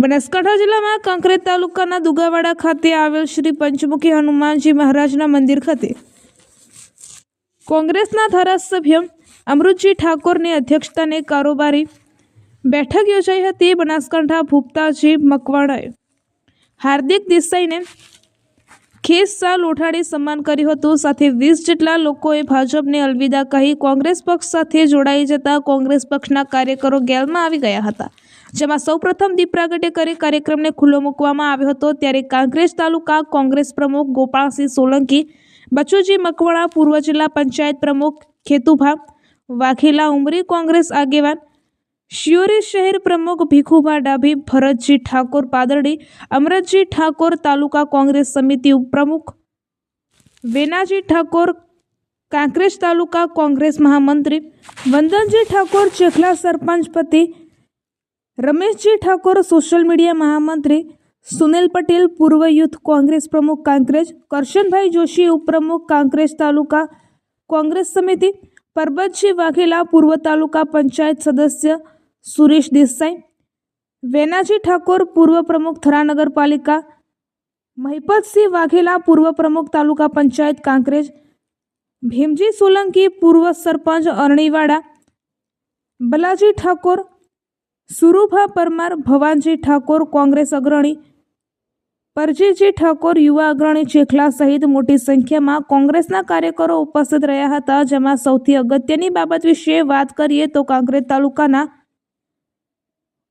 બનાસકાંઠા જિલ્લામાં કાંકરેજ તાલુકાના દુગાવાડા ખાતે આવેલ શ્રી પંચમુખી હનુમાનજી મહારાજના મંદિર ખાતે કોંગ્રેસના ધારાસભ્ય અમૃતજી ઠાકોરની અધ્યક્ષતાને કારોબારી બેઠક યોજાઈ હતી। બનાસકાંઠા ભૂપતાજી મકવાણાએ હાર્દિક દેસાઈને ખેસ શાલ ઓઢાડી સન્માન કર્યું હતું। સાથે 20 જેટલા લોકોએ ભાજપને અલવિદા કહી કોંગ્રેસ પક્ષ સાથે જોડાઈ જતા કોંગ્રેસ પક્ષના કાર્યકરો ગેલમાં આવી ગયા હતા, જેમાં સૌપ્રથમ દીપ પ્રાગટ્ય કરી કાર્યક્રમને ખુલ્લો મૂકવામાં આવ્યો હતો। ત્યારે કાંકરેજ તાલુકા કોંગ્રેસ પ્રમુખ ગોપાલસિંહ સોલંકી, બચુજી મકવાણા, પૂર્વ જિલ્લા પંચાયત પ્રમુખ ખેતુભા વાઘેલા, ઉમરી કોંગ્રેસ આગેવાન શિયોરી શહેર પ્રમુખ ભીખુભા ડાભી, ભરતજી ઠાકોર પાદરડી, અમરતજી ઠાકોર, તાલુકા કોંગ્રેસ સમિતિ ઉપપ્રમુખ વેનાજી ઠાકોર, કાંકરેજ તાલુકા કોંગ્રેસ મહામંત્રી વંદનજી ઠાકોર, ચેખલા સરપંચ પતિ રમેશજી ઠાકોર, સોશિયલ મીડિયા મહામંત્રી સુનિલ પટેલ, પૂર્વ યુથ કોંગ્રેસ પ્રમુખ કાંકરેજ કરશનભાઈ જોશી, ઉપપ્રમુખ કાંકરેજ તાલુકા કોંગ્રેસ સમિતિ પરબતજી વાઘેલા, પૂર્વ તાલુકા પંચાયત સદસ્ય સુરેશ દેસાઈ, વેનાજી ઠાકોર, પૂર્વ પ્રમુખ થરા નગરપાલિકા મહિપતસિંહ વાઘેલા, પૂર્વ પ્રમુખ તાલુકા પંચાયત કાંકરેજ ભીમજી સોલંકી, પૂર્વ સરપંચ અરણીવાડા બલાજી ઠાકોર, સુરુભા પરમાર, ભવાનજી ઠાકોર, કોંગ્રેસ અગ્રણી પરજીજી ઠાકોર, યુવા અગ્રણી ચેખલા સહિત મોટી સંખ્યામાં કોંગ્રેસના કાર્યકરો ઉપસ્થિત રહ્યા હતા। જેમાં સૌથી અગત્યની બાબત વિશે વાત કરીએ તો કાંકરેજ તાલુકાના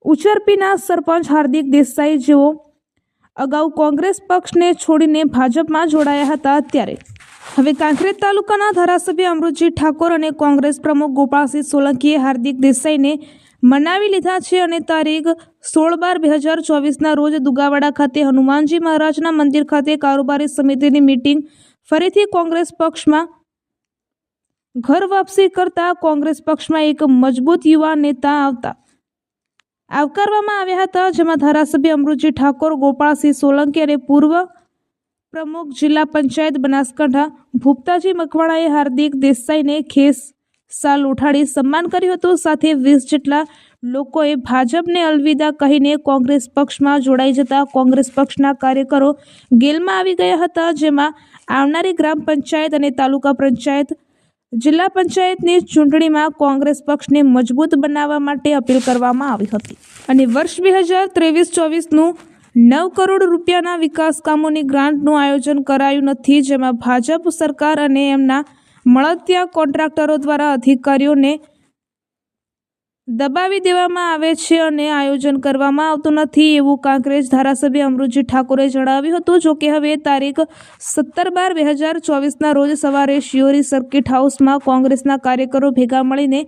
ઉચરપીના સરપંચ હાર્દિક દેસાઈ, જેઓ અગાઉ કોંગ્રેસ પક્ષને છોડીને ભાજપમાં જોડાયા હતા, ત્યારે હવે કાંકરેજ તાલુકાના ધારાસભ્ય અમૃતજી ઠાકોર અને કોંગ્રેસ પ્રમુખ ગોપાલસિંહ સોલંકીએ હાર્દિક દેસાઈને મનાવી લીધા છે અને તારીખ 16/12/2024ના રોજ દુગાવાડા ખાતે હનુમાનજી મહારાજના મંદિર ખાતે કારોબારી સમિતિની મીટિંગ ફરીથી કોંગ્રેસ પક્ષમાં ઘર વાપસી કરતા કોંગ્રેસ પક્ષમાં એક મજબૂત યુવા નેતા આવકારવામાં આવ્યા હતા, જેમાં ધારાસભ્ય અમૃતજી ઠાકોર, ગોપાલસિંહ સોલંકી અને પૂર્વ પ્રમુખ જિલ્લા પંચાયત બનાસકાંઠા ભૂપતાજી મકવાણાએ હાર્દિક દેસાઈને ખેસ શાલ ઉઠાડી સન્માન કર્યું હતું। સાથે 20 જેટલા લોકોએ ભાજપને અલવિદા કહીને કોંગ્રેસ પક્ષમાં જોડાઈ જતા કોંગ્રેસ પક્ષના કાર્યકરો ગેલમાં આવી ગયા હતા, જેમાં આવનારી ગ્રામ પંચાયત અને તાલુકા પંચાયત જિલ્લા પંચાયતની ચૂંટણીમાં કોંગ્રેસ પક્ષને મજબૂત બનાવવા માટે અપીલ કરવામાં આવી હતી અને વર્ષ 2023-24નું 9 કરોડ રૂપિયાના વિકાસ કામોની ગ્રાન્ટનું આયોજન કરાયું નથી, જેમાં ભાજપ સરકાર અને એમના મળતિયા કોન્ટ્રાક્ટરો દ્વારા અધિકારીઓને દબાવી દેવામાં આવે છે અને આયોજન કરવામાં આવતું નથી, એવું કાંકરેજ ધારાસભ્ય અમૃતજી ઠાકોરે જણાવ્યું હતું। જોકે હવે તારીખ 17/12/2024ના રોજ સવારે શિયોરી સર્કિટ હાઉસમાં કોંગ્રેસના કાર્યકરો ભેગા મળીને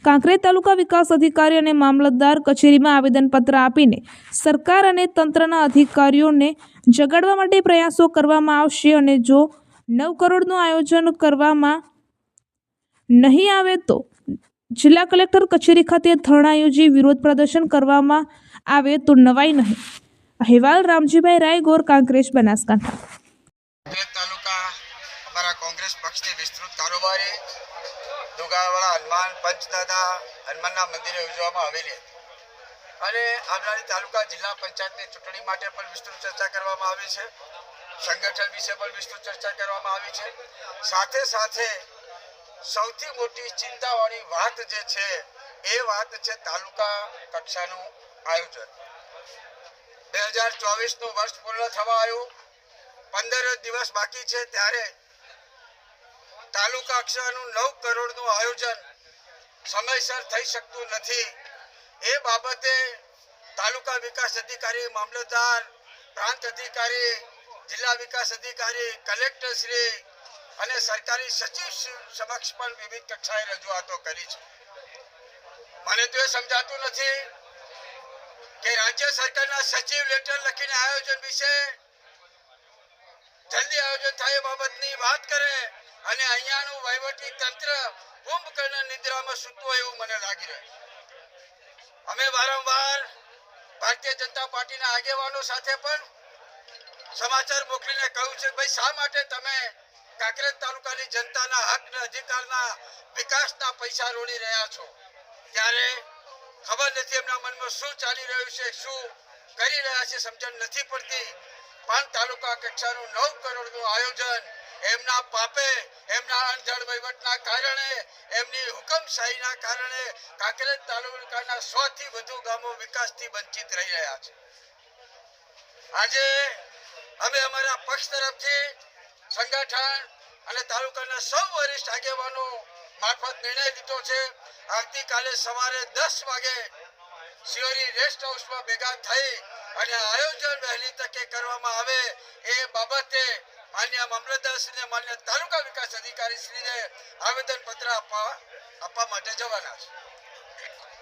કાંકરેજ તાલુકા વિકાસ અધિકારી અને મામલતદાર કચેરીમાં આવેદનપત્ર આપીને સરકાર અને તંત્રના અધિકારીઓને જગાડવા માટે પ્રયાસો કરવામાં આવશે અને જો 9 કરોડનું આયોજન કરવામાં નહીં આવે તો જિલ્લા કલેક્ટર કચેરી ખાતે ધરણા યોજી વિરોધ પ્રદર્શન કરવામાં આવે તો નવાઈ નહીં। અહેવાલ રામજીભાઈ રાયગોર, કાંકરેજ, બનાસકાંઠા। તાલુકા અમારા કોંગ્રેસ પક્ષની વિસ્તૃત કારોબારી દુગાવાડા હનુમાન પંચદાદા હનુમાનના મંદિરે યોજવામાં આવેલી હતી અને આવનારી તાલુકા જિલ્લા પંચાયતની ચૂંટણી માટે પણ વિસ્તૃત ચર્ચા કરવામાં આવી છે। સંગઠન વિશે પણ વિસ્તૃત ચર્ચા કરવામાં આવી છે। સાથે સાથે સૌથી મોટી ચિંતાવાળી વાત જે છે એ વાત છે તાલુકા કક્ષાનું આયોજન। 2024નું વર્ષ પૂર્ણ થવા આવ્યું, 15 દિવસ બાકી છે, ત્યારે તાલુકા કક્ષાનું 9 કરોડનું આયોજન સમયસર થઈ શકતું નથી। એ બાબતે તાલુકા વિકાસ અધિકારી, મામલતદાર, પ્રાંત અધિકારી, જિલ્લા વિકાસ અધિકારી, કલેક્ટર શ્રી અને સરકારી સચિવ સમક્ષ પણ વિવિધ કક્ષાએ રજૂઆતો કરી છે। મને તો એ સમજાતું નથી કે રાજ્ય સરકારના સચિવ લેટર લખીને આયોજન વિશે જલ્દી આયોજન થાય બાબતની વાત કરે અને અહીંયાનું વહીવટી તંત્ર કુંભકર્ણ નિદ્રામાં સૂતું હોય એવું મને લાગી રહ્યું। અમે વારંવાર ભારતીય જનતા પાર્ટીના આગેવાનો સાથે પણ સમાચાર મોકલીને કહ્યું છે, ભાઈ શા માટે તમે કાંકરેજ તાલુકાની જનતાના હક અને અધિકારના વિકાસના પૈસા રોડી રહ્યા છો? ત્યારે ખબર નથી એમના મનમાં શું ચાલી રહ્યું છે, શું કરી રહ્યા છે સમજણ નથી પડતી. પણ તાલુકા કક્ષાનું 9 કરોડનું આયોજન એમના પાપે, એમના અણધડ વહીવટના કારણે, એમની હુકમશાહીના કારણે કાંકરેજ તાલુકાના 100 થી વધુ ગામો વિકાસથી વંચિત રહી રહ્યા છે. આજે અમે અમારા પક્ષ તરફથી સંગઠન અને તાલુકાના સૌ વરિષ્ઠ આગેવાનો મારફત નિર્ણય લીધો છે. આવતીકાલે સવારે 10 વાગે શિયોરી રેસ્ટ હાઉસમાં ભેગા થઈ અને આયોજન વહેલી તકે કરવામાં આવે એ બાબતે માન્ય મામલતદારશ્રીને, માન્ય તાલુકા વિકાસ અધિકારીશ્રીને આવેદનપત્ર આપવા માટે જવાના છે.